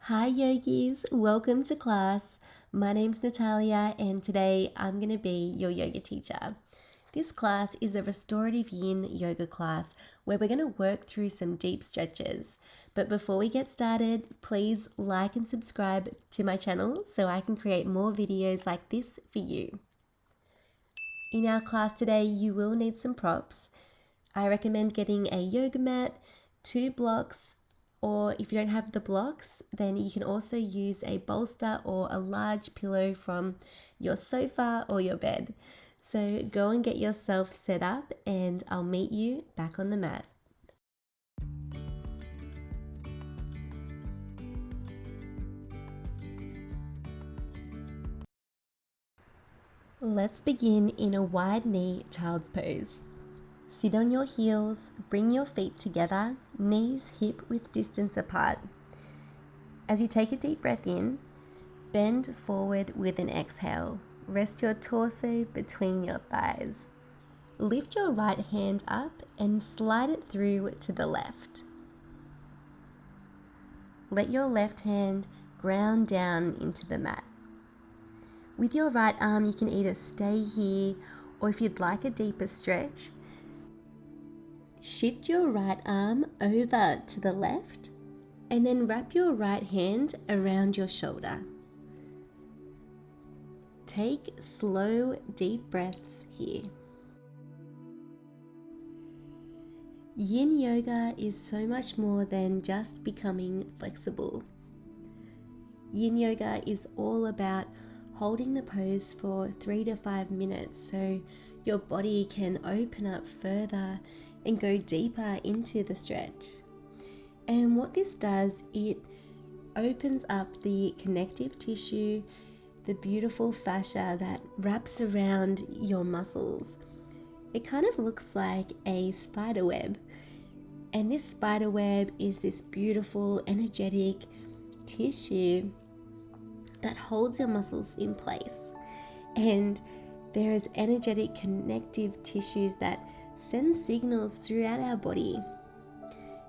Hi yogis, welcome to class. My name's Natalia and today I'm going to be your yoga teacher. This class is a Restorative Yin yoga class where we're going to work through some deep stretches. But before we get started, please like and subscribe to my channel so I can create more videos like this for you. In our class today, you will need some props. I recommend getting a yoga mat, 2 blocks, or if you don't have the blocks, then you can also use a bolster or a large pillow from your sofa or your bed. So go and get yourself set up and I'll meet you back on the mat. Let's begin in a wide knee child's pose. Sit on your heels, bring your feet together, knees hip width distance apart. As you take a deep breath in, bend forward with an exhale. Rest your torso between your thighs. Lift your right hand up and slide it through to the left. Let your left hand ground down into the mat. With your right arm, you can either stay here or if you'd like a deeper stretch, shift your right arm over to the left and then wrap your right hand around your shoulder. Take slow, deep breaths here. Yin Yoga is so much more than just becoming flexible. Yin Yoga is all about holding the pose for 3 to 5 minutes so your body can open up further and go deeper into the stretch. And what this does, it opens up the connective tissue, the beautiful fascia that wraps around your muscles. It kind of looks like a spider web. And this spider web is this beautiful, energetic tissue that holds your muscles in place. And there is energetic connective tissues that send signals throughout our body.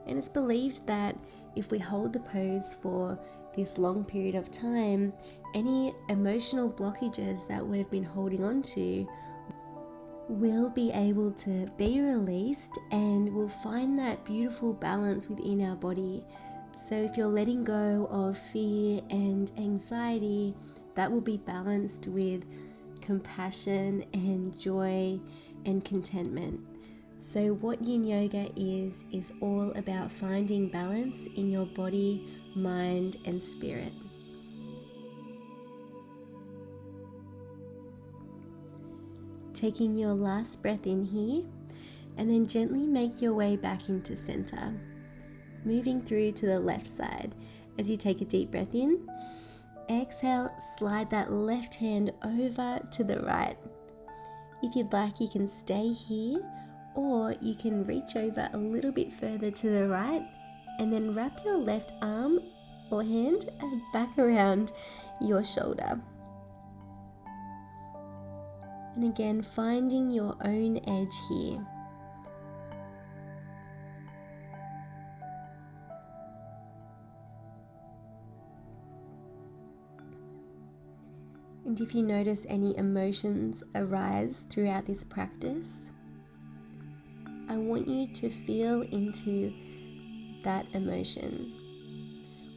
And it's believed that if we hold the pose for this long period of time, any emotional blockages that we've been holding on to will be able to be released and we'll find that beautiful balance within our body. So if you're letting go of fear and anxiety, that will be balanced with compassion and joy and contentment. So what Yin Yoga is all about finding balance in your body, mind, and spirit. Taking your last breath in here, and then gently make your way back into center. Moving through to the left side. As you take a deep breath in, exhale, slide that left hand over to the right. If you'd like, you can stay here, or you can reach over a little bit further to the right and then wrap your left arm or hand back around your shoulder. And again, finding your own edge here. And if you notice any emotions arise throughout this practice, I want you to feel into that emotion.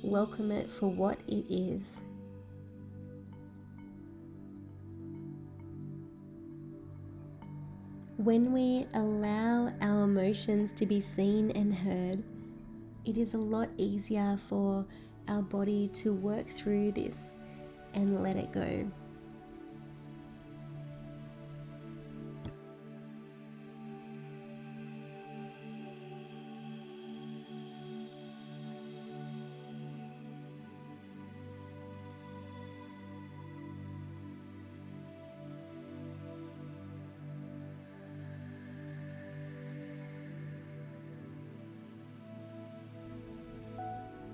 Welcome it for what it is. When we allow our emotions to be seen and heard, it is a lot easier for our body to work through this and let it go.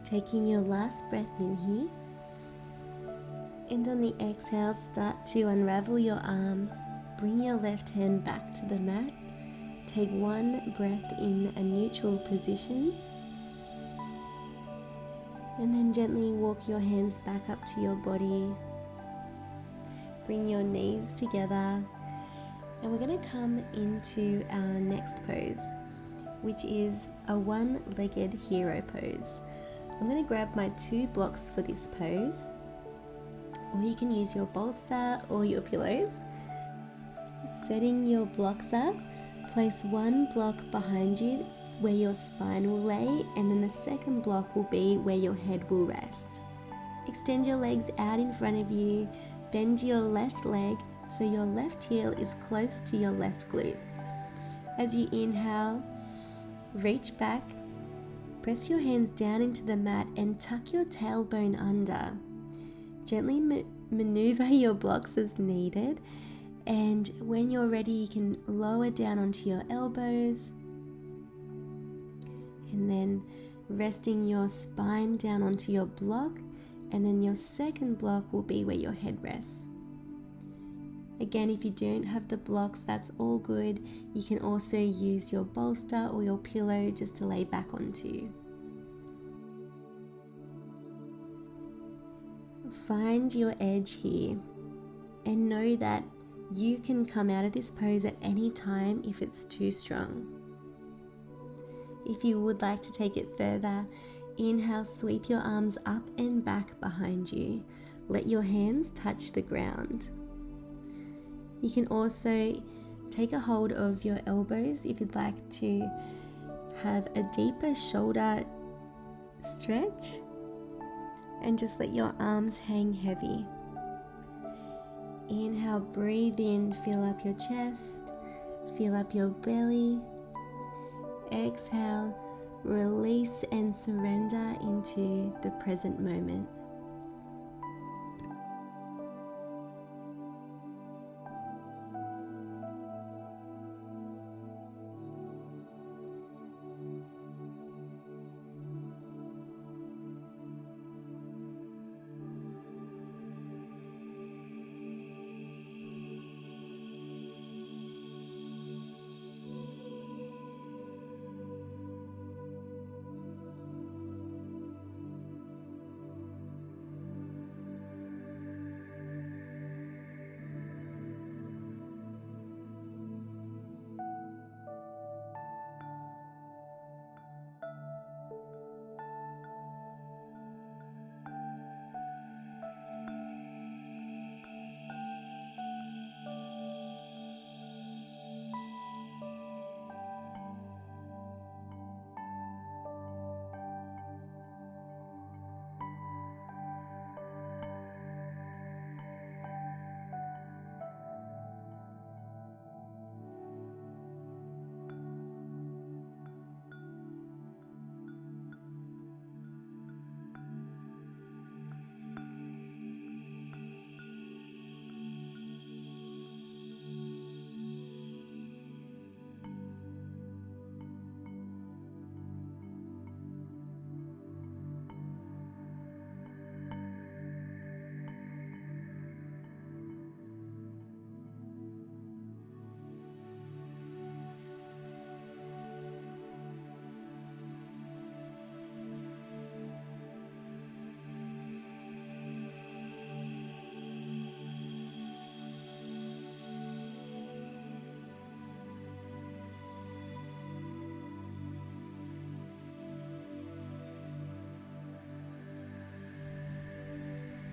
Taking your last breath in here, and on the exhale, start to unravel your arm. Bring your left hand back to the mat. Take one breath in a neutral position. And then gently walk your hands back up to your body. Bring your knees together. And we're going to come into our next pose, which is a one-legged hero pose. I'm going to grab my 2 blocks for this pose, or you can use your bolster or your pillows. Setting your blocks up, place 1 block behind you where your spine will lay, and then the second block will be where your head will rest. Extend your legs out in front of you, bend your left leg so your left heel is close to your left glute. As you inhale, reach back, press your hands down into the mat and tuck your tailbone under. Gently maneuver your blocks as needed, and when you're ready you can lower down onto your elbows, and then resting your spine down onto your block, and then your second block will be where your head rests. Again, if you don't have the blocks, that's all good. You can also use your bolster or your pillow just to lay back onto. Find your edge here and know that you can come out of this pose at any time if it's too strong. If you would like to take it further, inhale, sweep your arms up and back behind you. Let your hands touch the ground. You can also take a hold of your elbows if you'd like to have a deeper shoulder stretch, and just let your arms hang heavy. Inhale, breathe in, fill up your chest, fill up your belly. Exhale, release and surrender into the present moment.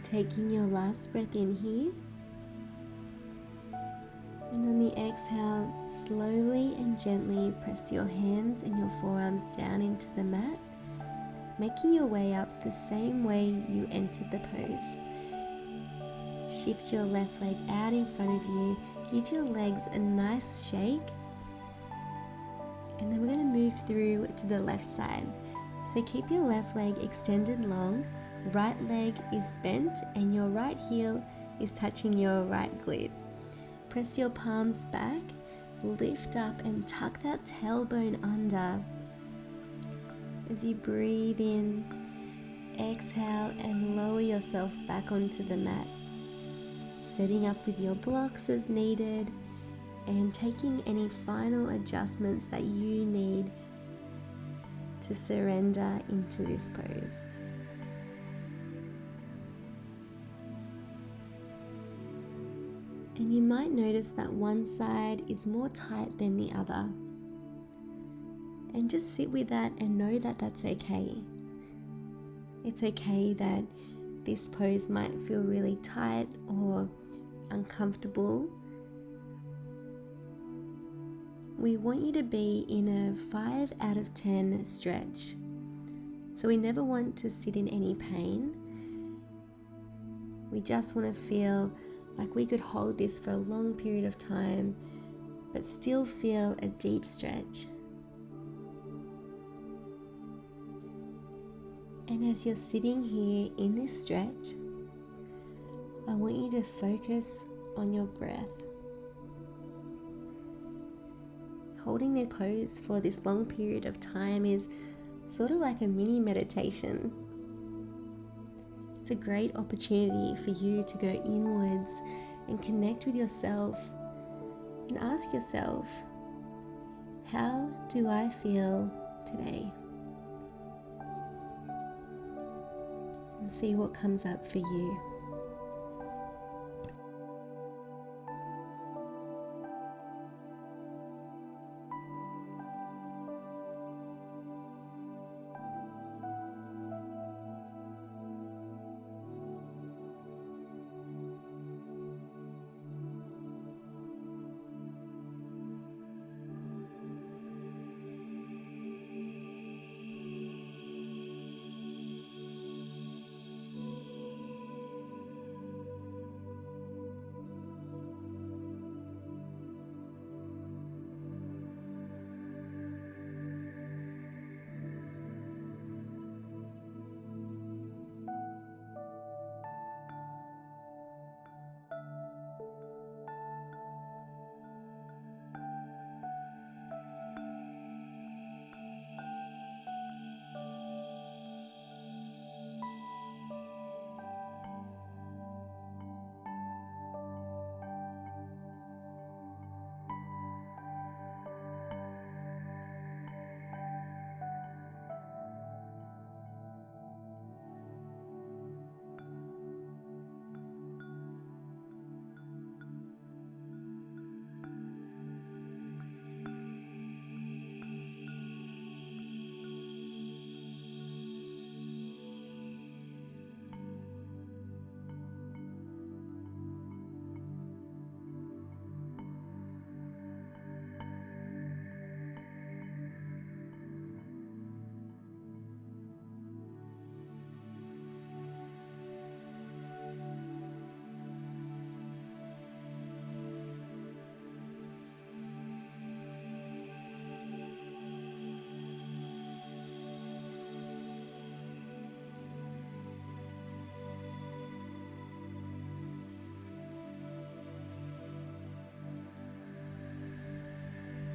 Taking your last breath in here, and on the exhale, slowly and gently press your hands and your forearms down into the mat, making your way up the same way you entered the pose. Shift your left leg out in front of you, give your legs a nice shake, and then we're going to move through to the left side. So keep your left leg extended long, right leg is bent, and your right heel is touching your right glute. Press your palms back, lift up and tuck that tailbone under. As you breathe in, exhale and lower yourself back onto the mat. Setting up with your blocks as needed and taking any final adjustments that you need to surrender into this pose. And you might notice that one side is more tight than the other. And just sit with that and know that that's okay. It's okay that this pose might feel really tight or uncomfortable. We want you to be in a 5 out of 10 stretch. So we never want to sit in any pain. We just want to feel like we could hold this for a long period of time, but still feel a deep stretch. And as you're sitting here in this stretch, I want you to focus on your breath. Holding the pose for this long period of time is sort of like a mini meditation. It's a great opportunity for you to go inwards and connect with yourself and ask yourself, how do I feel today? And see what comes up for you.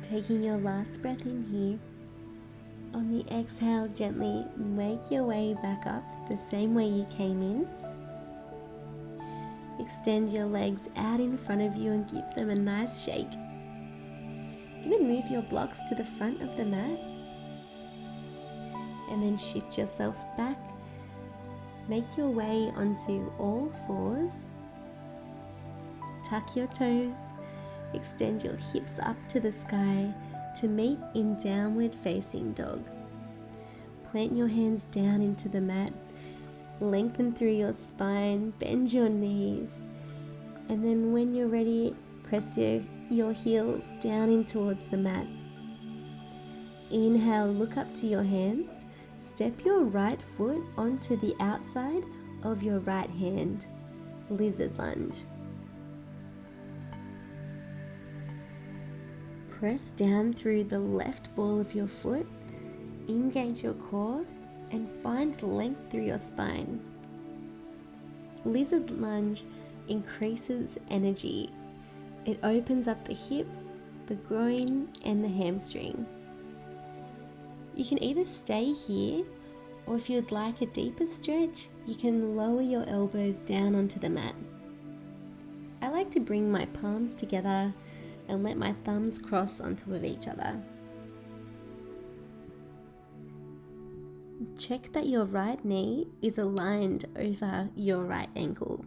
Taking your last breath in here. On the exhale, gently make your way back up the same way you came in. Extend your legs out in front of you and give them a nice shake. You're going to move your blocks to the front of the mat and then shift yourself back. Make your way onto all fours. Tuck your toes. Extend your hips up to the sky to meet in downward facing dog. Plant your hands down into the mat. Lengthen through your spine, bend your knees, and then when you're ready, press your heels down in towards the mat. Inhale, look up to your hands. Step your right foot onto the outside of your right hand. Lizard lunge. Press down through the left ball of your foot, engage your core, and find length through your spine. Lizard lunge increases energy. It opens up the hips, the groin, and the hamstring. You can either stay here, or if you'd like a deeper stretch, you can lower your elbows down onto the mat. I like to bring my palms together and let my thumbs cross on top of each other. Check that your right knee is aligned over your right ankle.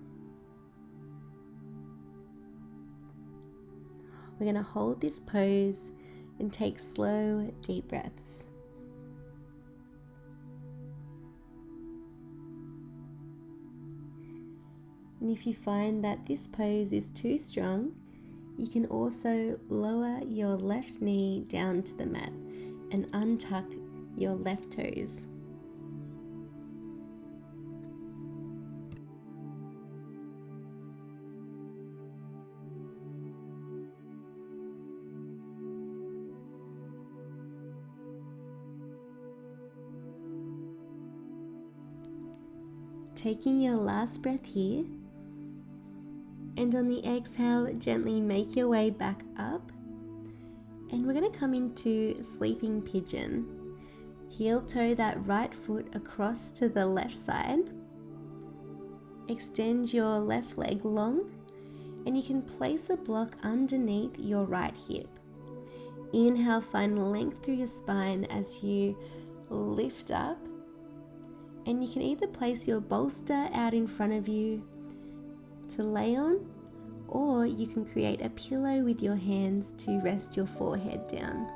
We're going to hold this pose and take slow, deep breaths. And if you find that this pose is too strong, you can also lower your left knee down to the mat and untuck your left toes. Taking your last breath here, and on the exhale, gently make your way back up, and we're going to come into sleeping pigeon. Heel toe that right foot across to the left side. Extend your left leg long, and you can place a block underneath your right hip. Inhale, find length through your spine as you lift up. And you can either place your bolster out in front of you to lay on, or you can create a pillow with your hands to rest your forehead down.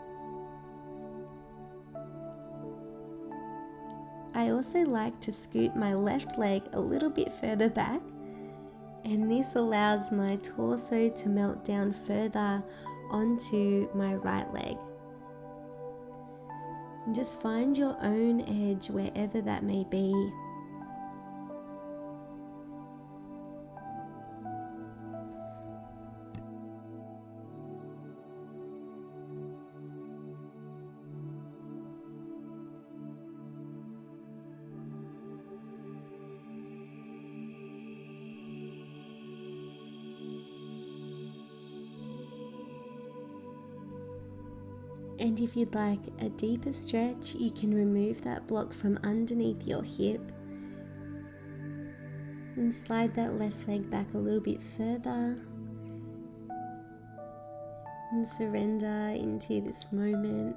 I also like to scoot my left leg a little bit further back, and this allows my torso to melt down further onto my right leg. And just find your own edge wherever that may be. And if you'd like a deeper stretch, you can remove that block from underneath your hip and slide that left leg back a little bit further and surrender into this moment.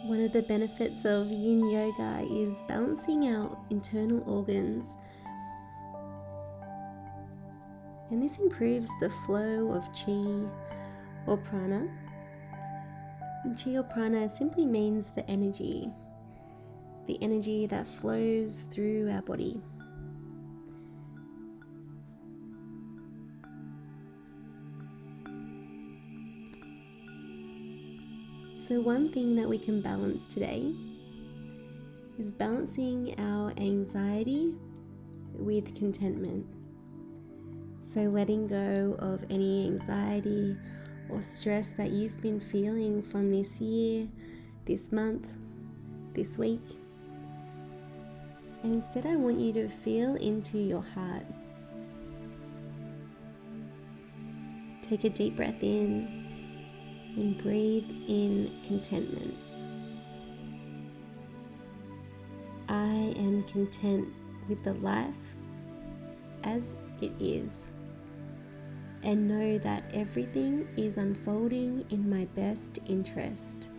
One of the benefits of Yin Yoga is balancing our internal organs. And this improves the flow of chi or prana. And chi or prana simply means the energy that flows through our body. So one thing that we can balance today is balancing our anxiety with contentment. So letting go of any anxiety or stress that you've been feeling from this year, this month, this week. And instead I want you to feel into your heart. Take a deep breath in and breathe in contentment. I am content with the life as it is, and know that everything is unfolding in my best interest.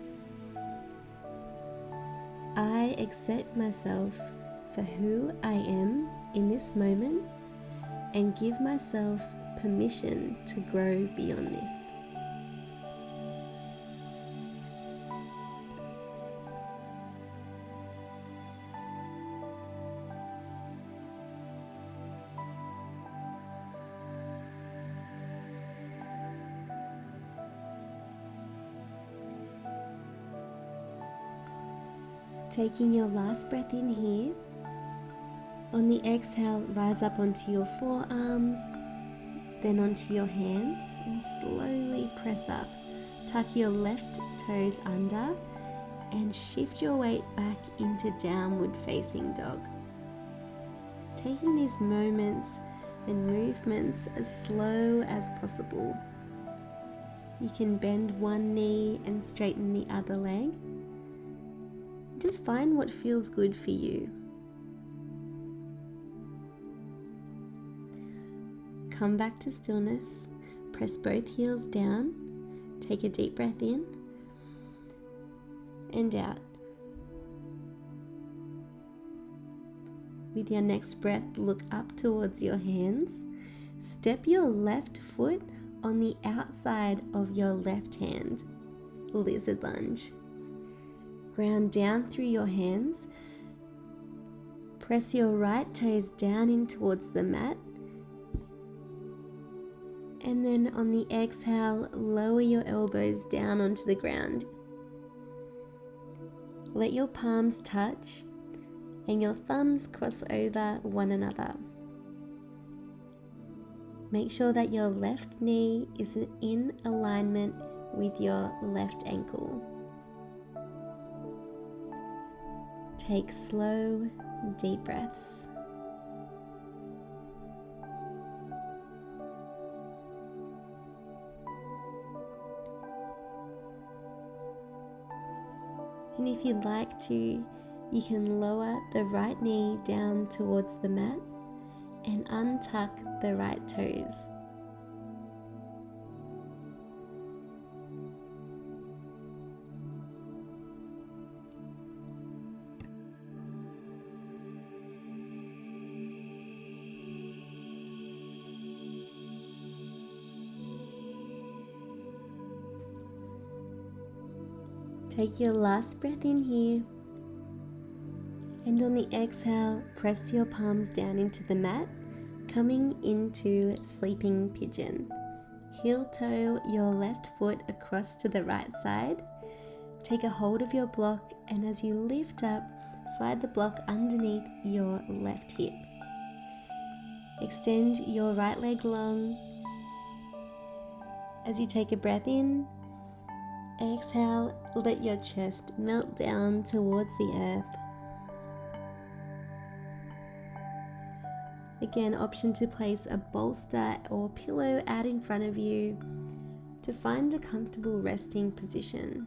I accept myself for who I am in this moment and give myself permission to grow beyond this. Taking your last breath in here. On the exhale, rise up onto your forearms, then onto your hands, and slowly press up. Tuck your left toes under and shift your weight back into downward facing dog. Taking these moments and movements as slow as possible. You can bend one knee and straighten the other leg. Just find what feels good for you. Come back to stillness, press both heels down, take a deep breath in and out. With your next breath, look up towards your hands. Step your left foot on the outside of your left hand, lizard lunge. Ground down through your hands. Press your right toes down in towards the mat. And then on the exhale, lower your elbows down onto the ground. Let your palms touch and your thumbs cross over one another. Make sure that your left knee is in alignment with your left ankle. Take slow, deep breaths. And if you'd like to, you can lower the right knee down towards the mat and untuck the right toes. Take your last breath in here, and on the exhale, press your palms down into the mat, coming into sleeping pigeon. Heel toe your left foot across to the right side. Take a hold of your block, and as you lift up, slide the block underneath your left hip. Extend your right leg long. As you take a breath in, exhale, let your chest melt down towards the earth. Again, option to place a bolster or pillow out in front of you to find a comfortable resting position.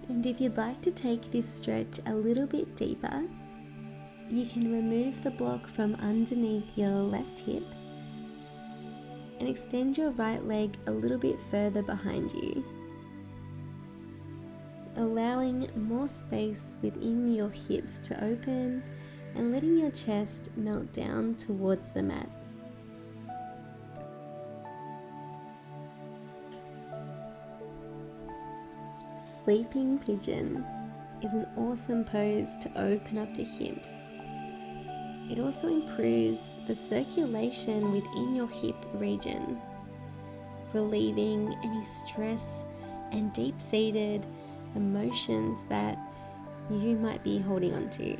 And if you'd like to take this stretch a little bit deeper, you can remove the block from underneath your left hip and extend your right leg a little bit further behind you, allowing more space within your hips to open and letting your chest melt down towards the mat. Sleeping pigeon is an awesome pose to open up the hips. It also improves the circulation within your hip region, relieving any stress and deep-seated emotions that you might be holding on to.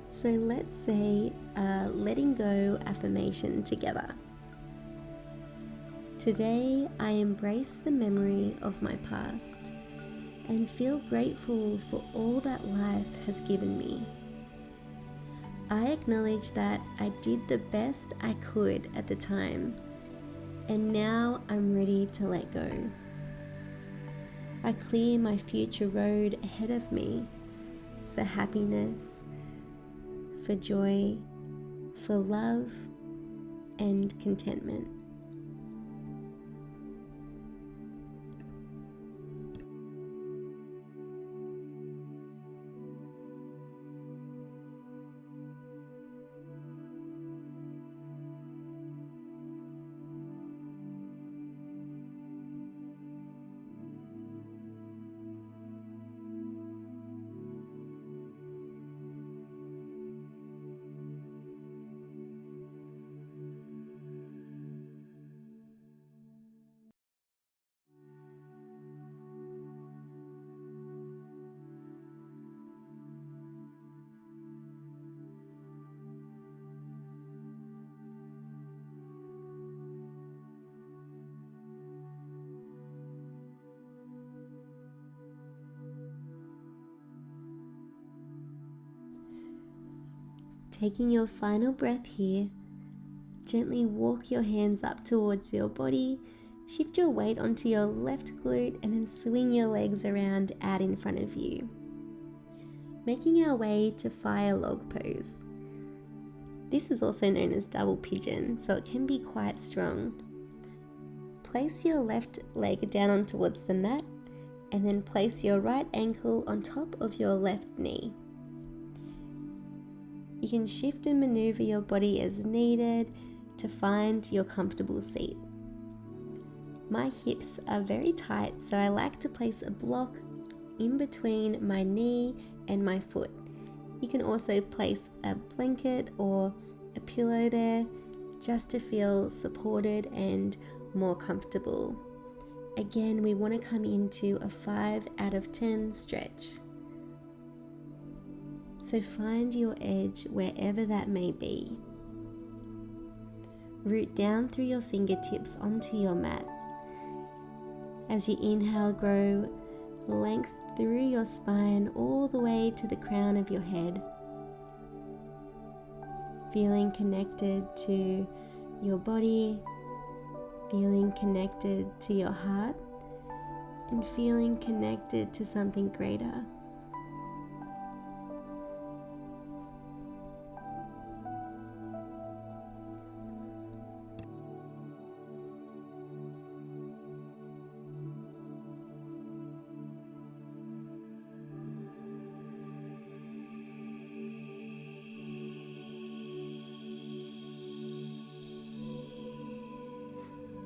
So let's say a letting go affirmation together. Today, I embrace the memory of my past and feel grateful for all that life has given me. I acknowledge that I did the best I could at the time, and now I'm ready to let go. I clear my future road ahead of me for happiness, for joy, for love, and contentment. Taking your final breath here, gently walk your hands up towards your body, shift your weight onto your left glute, and then swing your legs around out in front of you. Making our way to fire log pose. This is also known as double pigeon, so it can be quite strong. Place your left leg down on towards the mat, and then place your right ankle on top of your left knee. You can shift and maneuver your body as needed to find your comfortable seat. My hips are very tight, so I like to place a block in between my knee and my foot. You can also place a blanket or a pillow there just to feel supported and more comfortable. Again, we want to come into a 5 out of 10 stretch. So find your edge wherever that may be. Root down through your fingertips onto your mat. As you inhale, grow length through your spine all the way to the crown of your head. Feeling connected to your body, feeling connected to your heart, and feeling connected to something greater.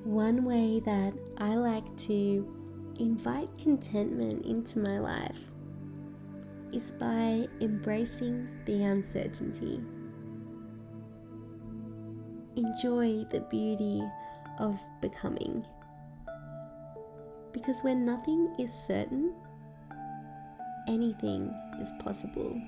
One way that I like to invite contentment into my life is by embracing the uncertainty. Enjoy the beauty of becoming. Because when nothing is certain, anything is possible.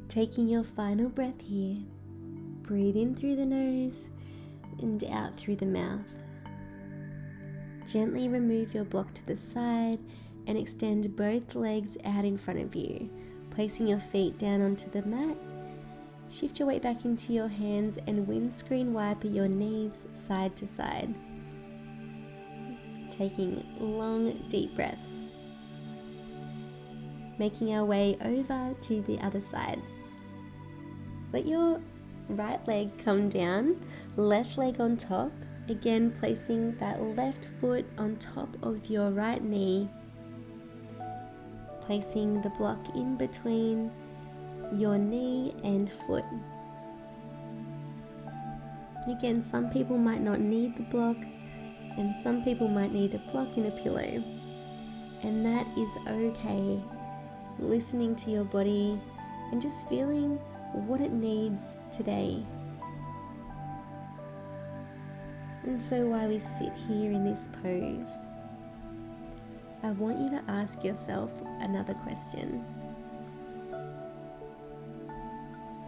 Taking your final breath here, breathe in through the nose and out through the mouth. Gently remove your block to the side and extend both legs out in front of you, placing your feet down onto the mat. Shift your weight back into your hands and windscreen wiper your knees side to side. Taking long, deep breaths. Making our way over to the other side. Let your right leg come down, left leg on top. Again, placing that left foot on top of your right knee. Placing the block in between your knee and foot. And again, some people might not need the block, and some people might need a block and a pillow. And that is okay. Listening to your body and just feeling what it needs today. And so while we sit here in this pose, I want you to ask yourself another question.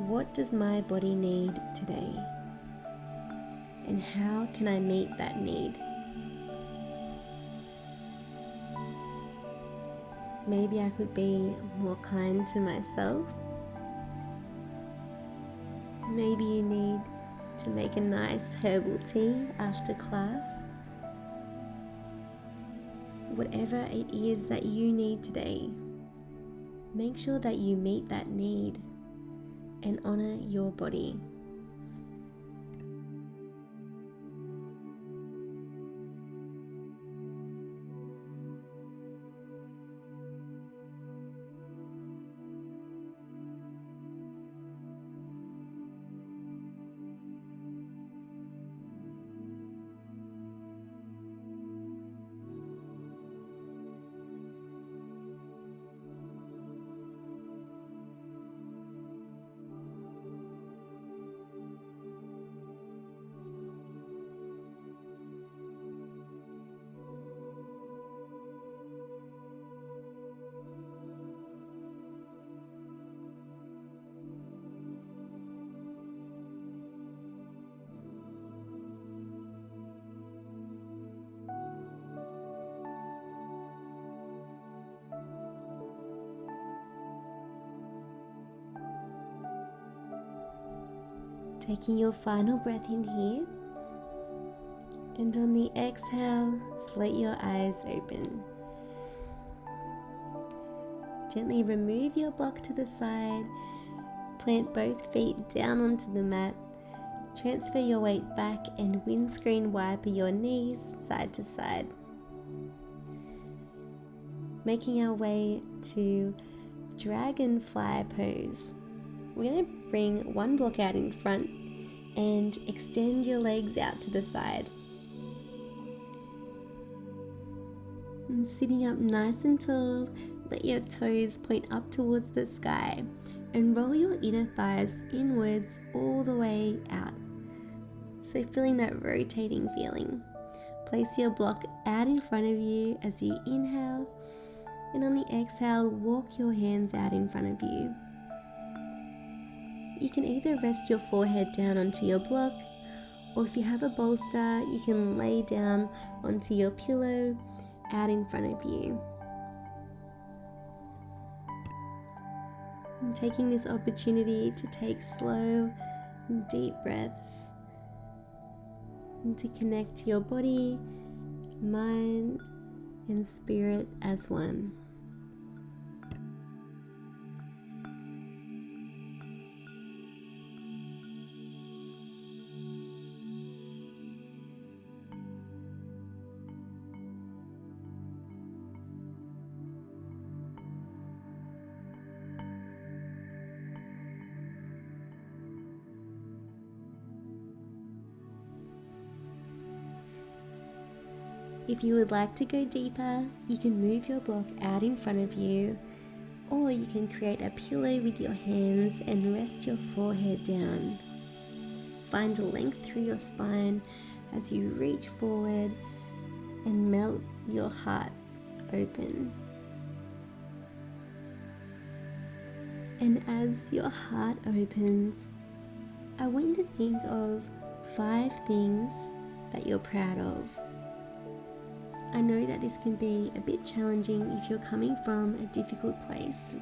What does my body need today? And how can I meet that need? Maybe I could be more kind to myself. Maybe you need to make a nice herbal tea after class. Whatever it is that you need today, make sure that you meet that need and honor your body. Taking your final breath in here, and on the exhale, float your eyes open. Gently remove your block to the side, plant both feet down onto the mat, transfer your weight back and windscreen wiper your knees side to side. Making our way to Dragonfly Pose. We're going to bring one block out in front and extend your legs out to the side. And sitting up nice and tall, let your toes point up towards the sky and roll your inner thighs inwards all the way out. So feeling that rotating feeling. Place your block out in front of you as you inhale, and on the exhale, walk your hands out in front of you. You can either rest your forehead down onto your block, or if you have a bolster, you can lay down onto your pillow out in front of you. And taking this opportunity to take slow and deep breaths and to connect to your body, mind, and spirit as one. If you would like to go deeper, you can move your block out in front of you, or you can create a pillow with your hands and rest your forehead down. Find a length through your spine as you reach forward and melt your heart open. And as your heart opens, I want you to think of 5 things that you're proud of. I know that this can be a bit challenging if you're coming from a difficult place.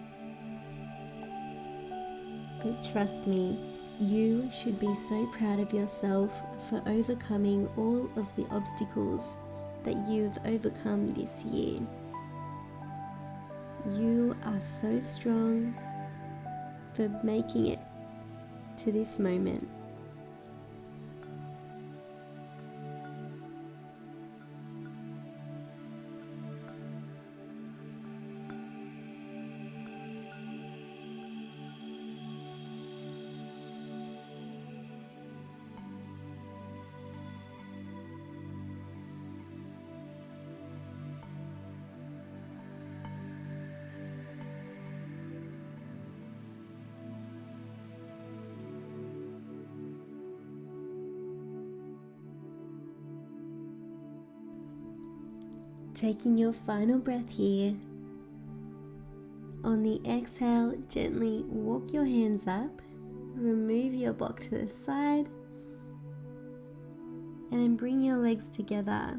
But trust me, you should be so proud of yourself for overcoming all of the obstacles that you've overcome this year. You are so strong for making it to this moment. Taking your final breath here. On the exhale, gently walk your hands up, remove your block to the side, and then bring your legs together,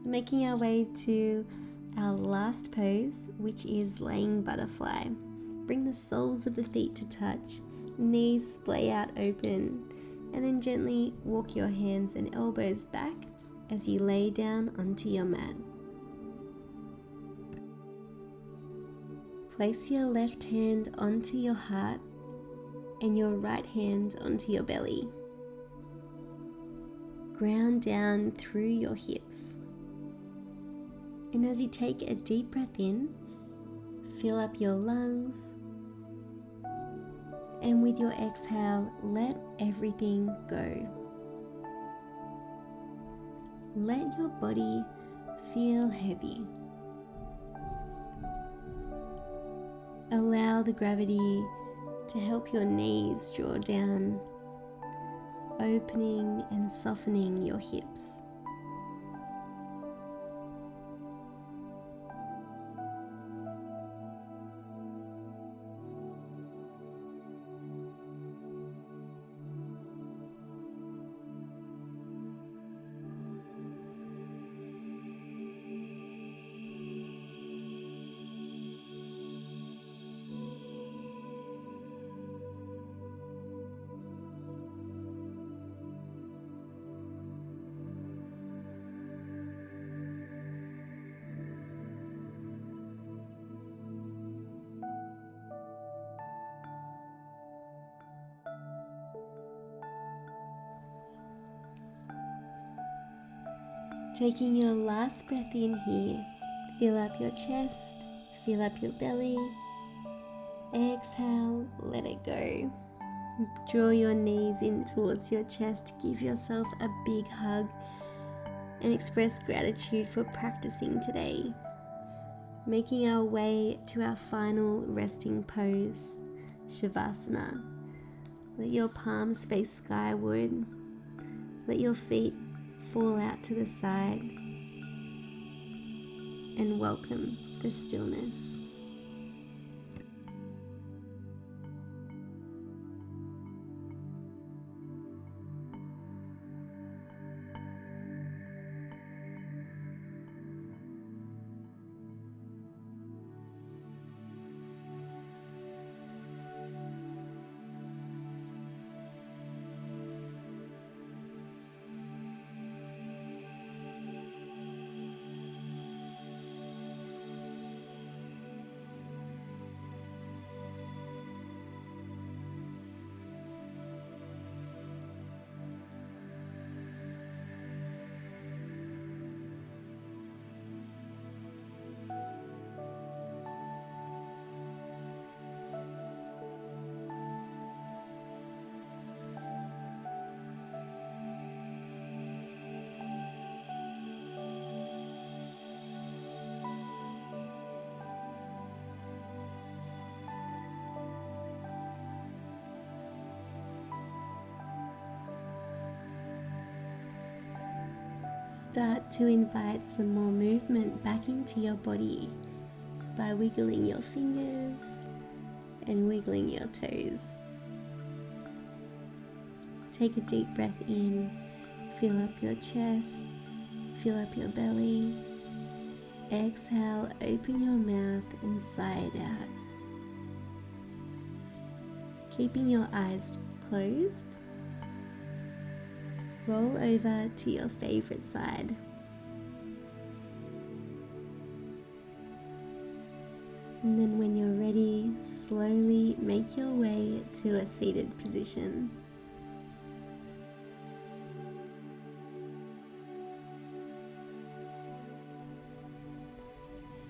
making our way to our last pose, which is laying butterfly. Bring the soles of the feet to touch, knees splay out open, and then gently walk your hands and elbows back as you lay down onto your mat. Place your left hand onto your heart and your right hand onto your belly. Ground down through your hips. And as you take a deep breath in, fill up your lungs. And with your exhale, let everything go. Let your body feel heavy. Allow the gravity to help your knees draw down, opening and softening your hips. Taking your last breath in here, fill up your chest, fill up your belly. Exhale, let it go. Draw your knees in towards your chest, give yourself a big hug, and express gratitude for practicing today. Making our way to our final resting pose, Shavasana. Let your palms face skyward. Let your feet fall out to the side. And welcome the stillness. Start to invite some more movement back into your body by wiggling your fingers and wiggling your toes. Take a deep breath in, fill up your chest, fill up your belly. Exhale, open your mouth and sigh it out. Keeping your eyes closed, roll over to your favorite side. And then when you're ready, slowly make your way to a seated position.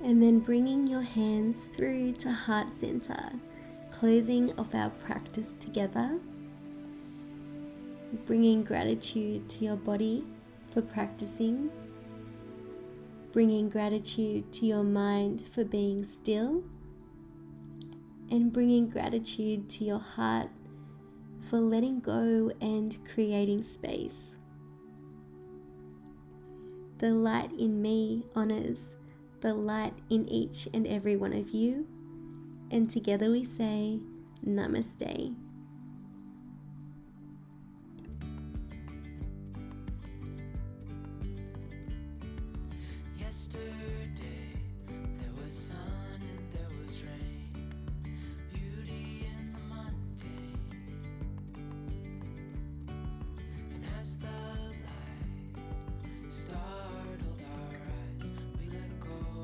And then bringing your hands through to heart center, closing off our practice together. Bringing gratitude to your body for practicing, bringing gratitude to your mind for being still, and bringing gratitude to your heart for letting go and creating space. The light in me honors the light in each and every one of you, and together we say Namaste. Yesterday there was sun.